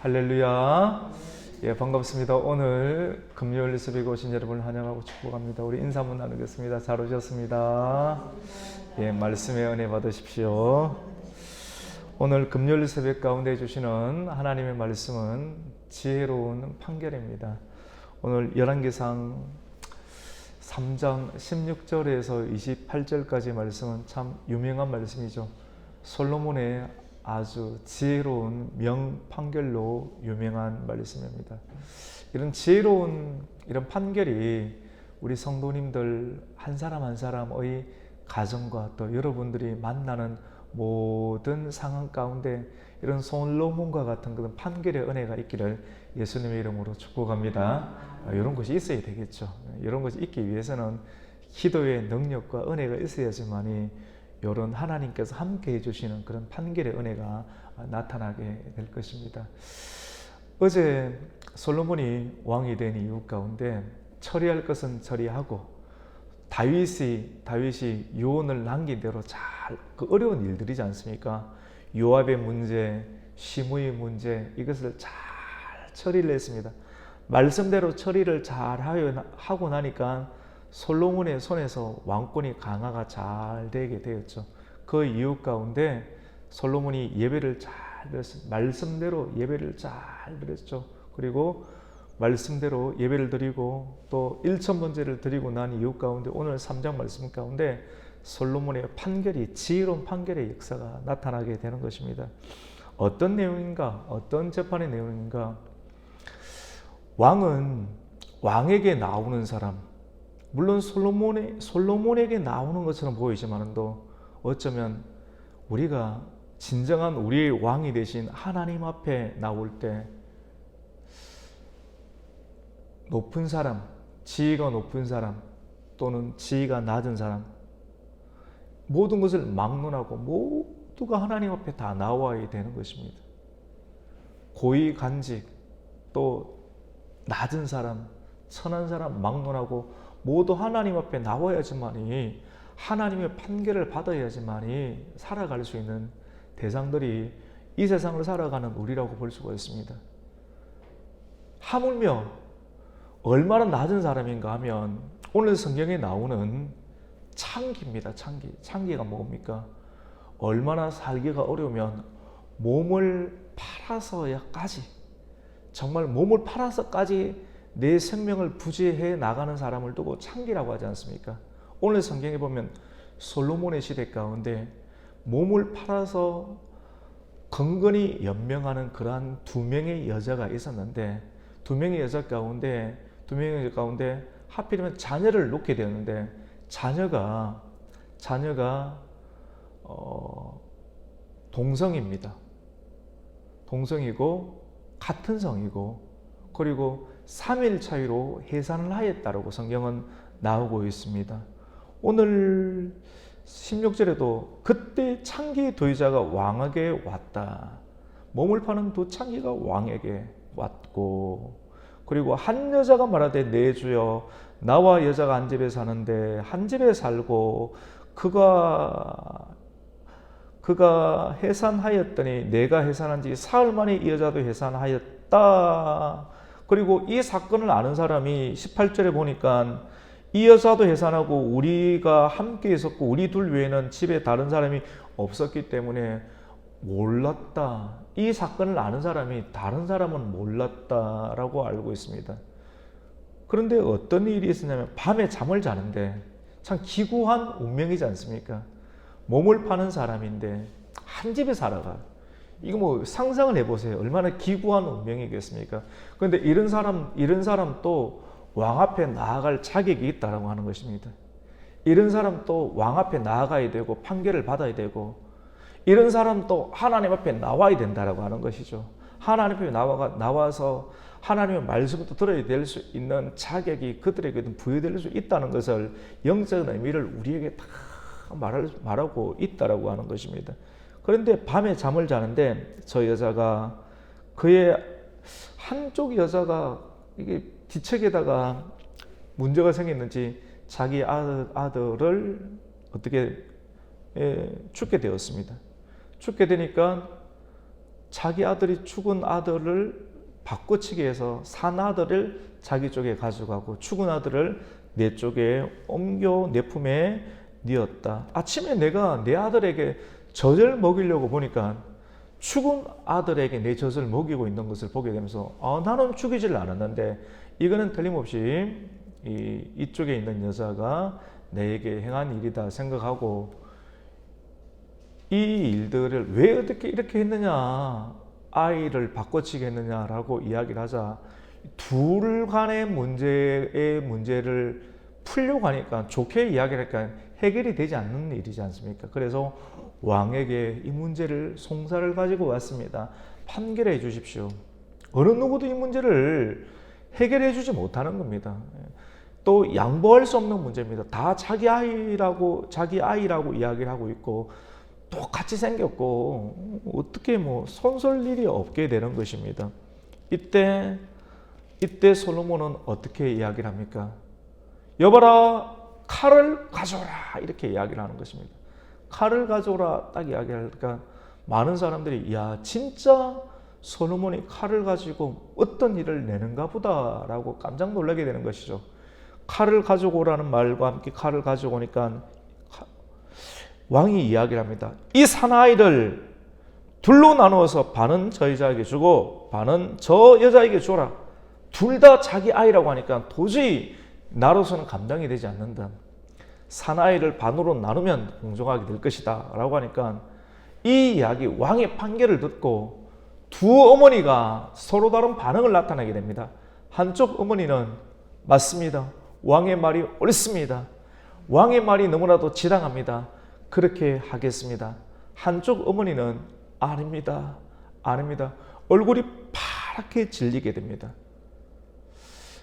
할렐루야. 예, 반갑습니다. 오늘 금요일 새벽에 오신 여러분을 환영하고 축복합니다. 우리 인사문 나누겠습니다. 잘 오셨습니다. 예, 말씀의 은혜 받으십시오. 오늘 금요일 새벽 가운데 주시는 하나님의 말씀은 지혜로운 판결입니다. 오늘 열왕기상 3장 16절에서 28절까지 말씀은 참 유명한 말씀이죠. 솔로몬의 아주 지혜로운 명판결로 유명한 말씀입니다. 이런 지혜로운 이런 판결이 우리 성도님들 한 사람 한 사람의 가정과 또 여러분들이 만나는 모든 상황 가운데 이런 솔로몬과 같은 그런 판결의 은혜가 있기를 예수님의 이름으로 축복합니다. 이런 것이 있어야 되겠죠. 이런 것이 있기 위해서는 기도의 능력과 은혜가 있어야지만이 이런 하나님께서 함께 해주시는 그런 판결의 은혜가 나타나게 될 것입니다. 어제 솔로몬이 왕이 된 이유 가운데 처리할 것은 처리하고 다윗이 유언을 남긴 대로 잘 그 어려운 일들이지 않습니까? 요압의 문제, 시므의 문제 이것을 잘 처리를 했습니다. 말씀대로 처리를 잘 하고 나니까 솔로몬의 손에서 왕권이 강화가 잘 되게 되었죠. 그 이유 가운데 솔로몬이 예배를 잘 드렸습니다. 말씀대로 예배를 잘 드렸죠. 그리고 말씀대로 예배를 드리고 또 일천번제를 드리고 난 이유 가운데 오늘 3장 말씀 가운데 솔로몬의 판결이 지혜로운 판결의 역사가 나타나게 되는 것입니다. 어떤 내용인가? 어떤 재판의 내용인가? 왕은 왕에게 나오는 사람, 물론 솔로몬에게 나오는 것처럼 보이지만도 어쩌면 우리가 진정한 우리의 왕이 되신 하나님 앞에 나올 때 높은 사람, 지위가 높은 사람 또는 지위가 낮은 사람 모든 것을 막론하고 모두가 하나님 앞에 다 나와야 되는 것입니다. 고위 간직 또 낮은 사람, 천한 사람 막론하고 모두 하나님 앞에 나와야지만이 하나님의 판결을 받아야지만이 살아갈 수 있는 대상들이 이 세상을 살아가는 우리라고 볼 수가 있습니다. 하물며 얼마나 낮은 사람인가 하면 오늘 성경에 나오는 창기입니다. 창기가 뭡니까? 얼마나 살기가 어려우면 몸을 팔아서야까지 정말 몸을 팔아서까지 내 생명을 부지해 나가는 사람을 두고 창기라고 하지 않습니까? 오늘 성경에 보면 솔로몬의 시대 가운데 몸을 팔아서 건건히 연명하는 그러한 두 명의 여자가 있었는데 두 명의 여자 가운데 하필이면 자녀를 놓게 되었는데 자녀가 동성입니다. 동성이고 같은 성이고 그리고 3일 차이로 해산을 하였다라고 성경은 나오고 있습니다. 오늘 16절에도 그때 창기의 두 여자가 왕에게 왔다. 몸을 파는 두 창기가 왕에게 왔고 그리고 한 여자가 말하되 내 주여 나와 여자가 한 집에 사는데 한 집에 살고 그가 해산하였더니 내가 해산한 지 사흘 만에 이 여자도 해산하였다. 그리고 이 사건을 아는 사람이 18절에 보니까 이 여자도 해산하고 우리가 함께 있었고 우리 둘 외에는 집에 다른 사람이 없었기 때문에 몰랐다. 이 사건을 아는 사람이 다른 사람은 몰랐다라고 알고 있습니다. 그런데 어떤 일이 있었냐면 밤에 잠을 자는데 참 기구한 운명이지 않습니까? 몸을 파는 사람인데 한 집에 살아가. 이거 뭐 상상을 해보세요. 얼마나 기구한 운명이겠습니까? 그런데 이런 사람 또 왕 앞에 나아갈 자격이 있다라고 하는 것입니다. 이런 사람 또 왕 앞에 나아가야 되고 판결을 받아야 되고 이런 사람 또 하나님 앞에 나와야 된다라고 하는 것이죠. 하나님 앞에 나와서 하나님의 말씀부터 들어야 될 수 있는 자격이 그들에게도 부여될 수 있다는 것을 영적인 의미를 우리에게 다 말하고 있다라고 하는 것입니다. 그런데 밤에 잠을 자는데 저 여자가 그의 한쪽 여자가 이게 뒤척에다가 문제가 생겼는지 자기 아들을 어떻게 죽게 되었습니다. 죽게 되니까 자기 아들이 죽은 아들을 바꿔치기 해서 산 아들을 자기 쪽에 가져가고 죽은 아들을 내 쪽에 옮겨 내 품에 뉘었다. 아침에 내가 내 아들에게 젖을 먹이려고 보니까 죽은 아들에게 내 젖을 먹이고 있는 것을 보게 되면서 나는 죽이질 않았는데 이거는 틀림없이 이쪽에 있는 여자가 내게 행한 일이다 생각하고 이 일들을 왜 어떻게 이렇게 했느냐, 아이를 바꿔치기 했느냐라고 이야기를 하자 둘 간의 문제를 풀려고 하니까 좋게 이야기를 하니까 해결이 되지 않는 일이지 않습니까? 그래서 왕에게 이 문제를 송사를 가지고 왔습니다. 판결해 주십시오. 어느 누구도 이 문제를 해결해 주지 못하는 겁니다. 또 양보할 수 없는 문제입니다. 다 자기 아이라고 이야기를 하고 있고 똑같이 생겼고 어떻게 손설 일이 없게 되는 것입니다. 이때 솔로몬은 어떻게 이야기를 합니까? 여봐라, 칼을 가져오라, 이렇게 이야기를 하는 것입니다. 칼을 가져오라 딱 이야기하니까 많은 사람들이 야, 진짜 솔로몬이 칼을 가지고 어떤 일을 내는가 보다라고 깜짝 놀라게 되는 것이죠. 칼을 가져오라는 말과 함께 칼을 가져오니까 왕이 이야기를 합니다. 이 사나이를 둘로 나누어서 반은 저 여자에게 주고 반은 저 여자에게 줘라. 둘 다 자기 아이라고 하니까 도저히 나로서는 감당이 되지 않는다. 사나이를 반으로 나누면 공정하게 될 것이다 라고 하니까 이 이야기, 왕의 판결을 듣고 두 어머니가 서로 다른 반응을 나타내게 됩니다. 한쪽 어머니는 맞습니다. 왕의 말이 옳습니다. 왕의 말이 너무나도 지당합니다. 그렇게 하겠습니다. 한쪽 어머니는 아닙니다. 얼굴이 파랗게 질리게 됩니다.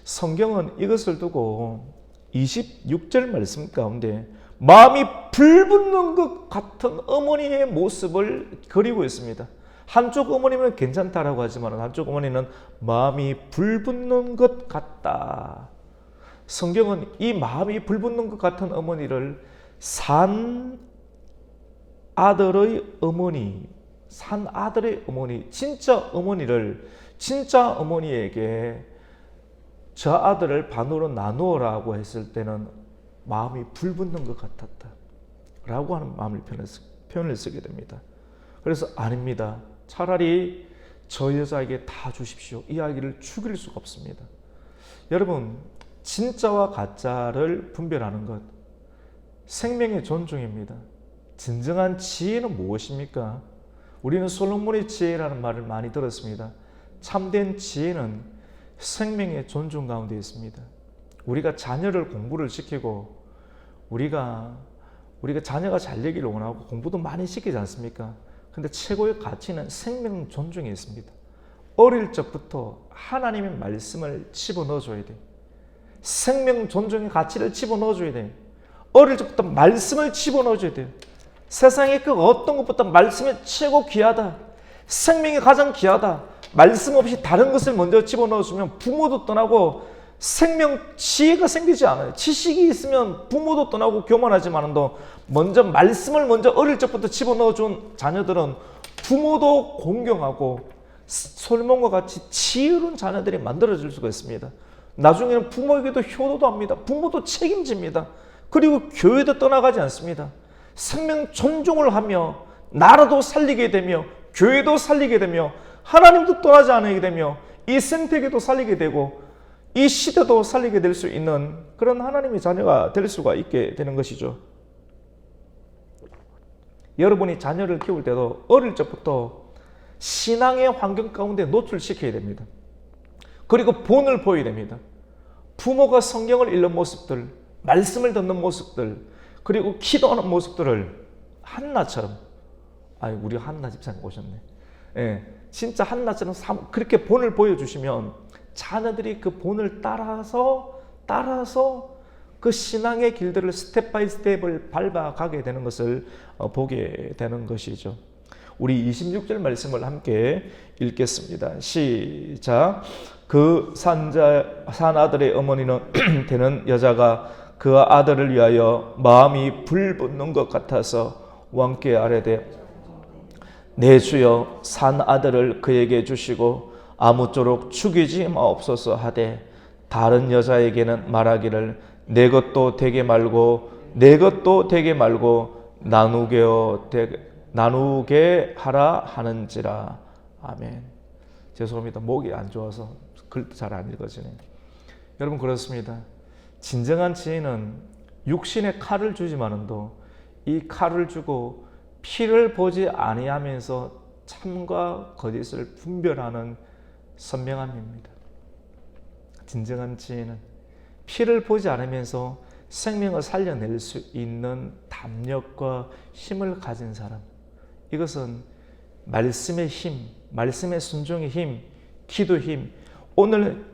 성경은 이것을 두고 26절 말씀 가운데 마음이 불붙는 것 같은 어머니의 모습을 그리고 있습니다. 한쪽 어머니는 괜찮다라고 하지만 한쪽 어머니는 마음이 불붙는 것 같다. 성경은 이 마음이 불붙는 것 같은 어머니를 산 아들의 어머니, 진짜 어머니에게 저 아들을 반으로 나누어라고 했을 때는 마음이 불붙는 것 같았다 라고 하는 표현을 쓰게 됩니다. 그래서 아닙니다. 차라리 저 여자에게 다 주십시오. 이 아이를 죽일 수가 없습니다. 여러분, 진짜와 가짜를 분별하는 것, 생명의 존중입니다. 진정한 지혜는 무엇입니까? 우리는 솔로몬의 지혜라는 말을 많이 들었습니다. 참된 지혜는 생명의 존중 가운데 있습니다. 우리가 자녀를 공부를 시키고 우리가 자녀가 잘 되기를 원하고 공부도 많이 시키지 않습니까? 근데 최고의 가치는 생명 존중에 있습니다. 어릴 적부터 하나님의 말씀을 집어넣어줘야 돼. 생명 존중의 가치를 집어넣어줘야 돼. 어릴 적부터 말씀을 집어넣어줘야 돼요. 세상에 그 어떤 것보다 말씀이 최고 귀하다. 생명이 가장 귀하다. 말씀 없이 다른 것을 먼저 집어넣어주면 부모도 떠나고 생명 지혜가 생기지 않아요. 지식이 있으면 부모도 떠나고 교만하지만도 말씀을 어릴 적부터 집어넣어준 자녀들은 부모도 공경하고 솔몬과 같이 지혜로운 자녀들이 만들어질 수가 있습니다. 나중에는 부모에게도 효도도 합니다. 부모도 책임집니다. 그리고 교회도 떠나가지 않습니다. 생명 존중을 하며 나라도 살리게 되며 교회도 살리게 되며 하나님도 떠나지 않게 되며 이 생태계도 살리게 되고 이 시대도 살리게 될 수 있는 그런 하나님의 자녀가 될 수가 있게 되는 것이죠. 여러분이 자녀를 키울 때도 어릴 적부터 신앙의 환경 가운데 노출시켜야 됩니다. 그리고 본을 보여야 됩니다. 부모가 성경을 읽는 모습들, 말씀을 듣는 모습들, 그리고 기도하는 모습들을 한나처럼, 우리 한나 집사님 오셨네. 예, 진짜 한나처럼 그렇게 본을 보여주시면 자녀들이 그 본을 따라서 그 신앙의 길들을 스텝 바이 스텝을 밟아가게 되는 것을 보게 되는 것이죠. 우리 26절 말씀을 함께 읽겠습니다. 시작. 그 산 아들의 어머니는 되는 여자가 그 아들을 위하여 마음이 불붙는 것 같아서 왕께 아뢰되 내 주여 산 아들을 그에게 주시고 아무쪼록 죽이지 마옵소서 하되 다른 여자에게는 말하기를 내 것도 되게 말고 내 것도 되게 말고 나누게 하라 하는지라. 아멘. 죄송합니다. 목이 안 좋아서 글도 잘 안 읽어지네요. 여러분 그렇습니다. 진정한 지혜는 육신의 칼을 주지만은도 이 칼을 주고 피를 보지 아니하면서 참과 거짓을 분별하는 선명함입니다. 진정한 지혜는 피를 보지 않으면서 생명을 살려낼 수 있는 담력과 힘을 가진 사람. 이것은 말씀의 힘, 말씀의 순종의 힘, 기도의 힘. 오늘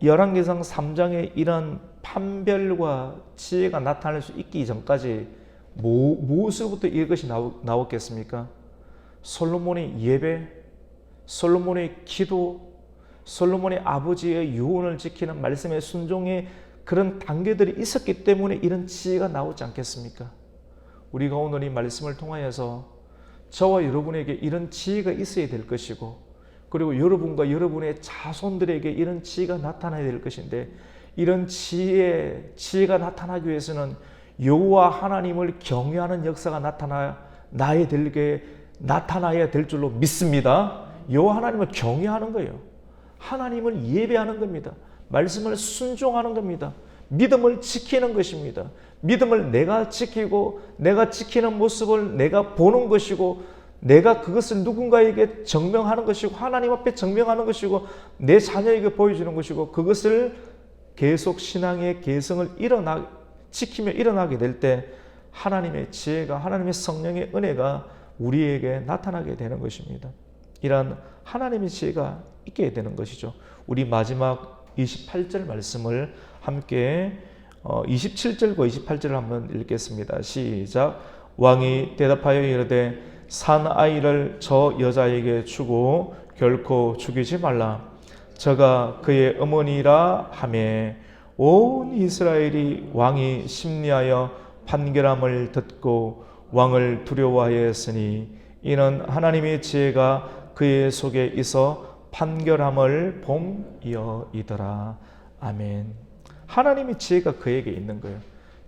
열왕기상 3장에 이런 판별과 지혜가 나타날 수 있기 전까지 무엇으로부터 이것이 나왔겠습니까? 솔로몬의 예배, 솔로몬의 기도, 솔로몬의 아버지의 유언을 지키는 말씀의 순종의 그런 단계들이 있었기 때문에 이런 지혜가 나오지 않겠습니까? 우리가 오늘 이 말씀을 통하여서 저와 여러분에게 이런 지혜가 있어야 될 것이고, 그리고 여러분과 여러분의 자손들에게 이런 지혜가 나타나야 될 것인데, 이런 지혜가 나타나기 위해서는 여호와 하나님을 경외하는 역사가 나타나야 될 줄로 믿습니다. 여호와 하나님을 경외하는 거예요. 하나님을 예배하는 겁니다. 말씀을 순종하는 겁니다. 믿음을 지키는 것입니다. 믿음을 내가 지키고 내가 지키는 모습을 내가 보는 것이고, 내가 그것을 누군가에게 증명하는 것이고, 하나님 앞에 증명하는 것이고, 내 자녀에게 보여주는 것이고, 그것을 계속 신앙의 개성을 지키며 일어나게 될 때 하나님의 지혜가, 하나님의 성령의 은혜가 우리에게 나타나게 되는 것입니다. 이러한 하나님의 지혜가 있게 되는 것이죠. 우리 마지막 28절 말씀을 함께 27절과 28절을 한번 읽겠습니다. 시작. 왕이 대답하여 이르되 산 아이를 저 여자에게 주고 결코 죽이지 말라. 저가 그의 어머니라 하매 온 이스라엘이 왕이 심리하여 판결함을 듣고 왕을 두려워하였으니 이는 하나님의 지혜가 그의 속에 있어 판결함을 봄이어이더라. 아멘. 하나님의 지혜가 그에게 있는 거예요.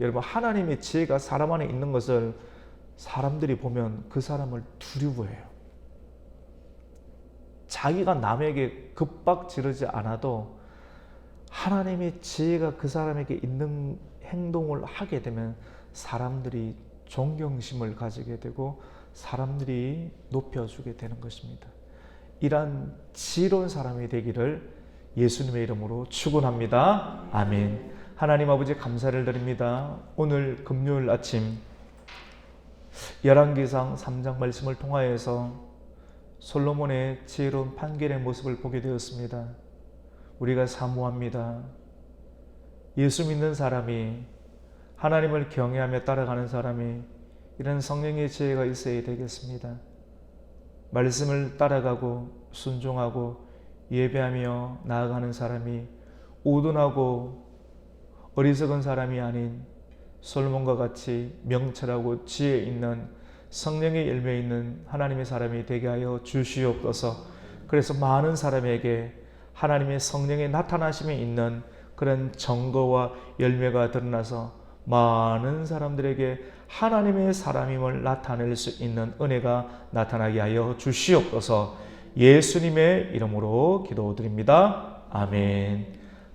여러분, 하나님의 지혜가 사람 안에 있는 것을 사람들이 보면 그 사람을 두려워해요. 자기가 남에게 급박지르지 않아도 하나님의 지혜가 그 사람에게 있는 행동을 하게 되면 사람들이 존경심을 가지게 되고 사람들이 높여주게 되는 것입니다. 이러한 지혜로운 사람이 되기를 예수님의 이름으로 축원합니다. 아멘. 하나님 아버지 감사를 드립니다. 오늘 금요일 아침 열왕기상 3장 말씀을 통하여서 솔로몬의 지혜로운 판결의 모습을 보게 되었습니다. 우리가 사모합니다. 예수 믿는 사람이, 하나님을 경외하며 따라가는 사람이 이런 성령의 지혜가 있어야 되겠습니다. 말씀을 따라가고 순종하고 예배하며 나아가는 사람이 우둔하고 어리석은 사람이 아닌 솔로몬과 같이 명철하고 지혜 있는 성령의 열매 있는 하나님의 사람이 되게 하여 주시옵소서. 그래서 많은 사람에게 하나님의 성령의 나타나심에 있는 그런 증거와 열매가 드러나서 많은 사람들에게 하나님의 사람임을 나타낼 수 있는 은혜가 나타나게 하여 주시옵소서. 예수님의 이름으로 기도드립니다. 아멘.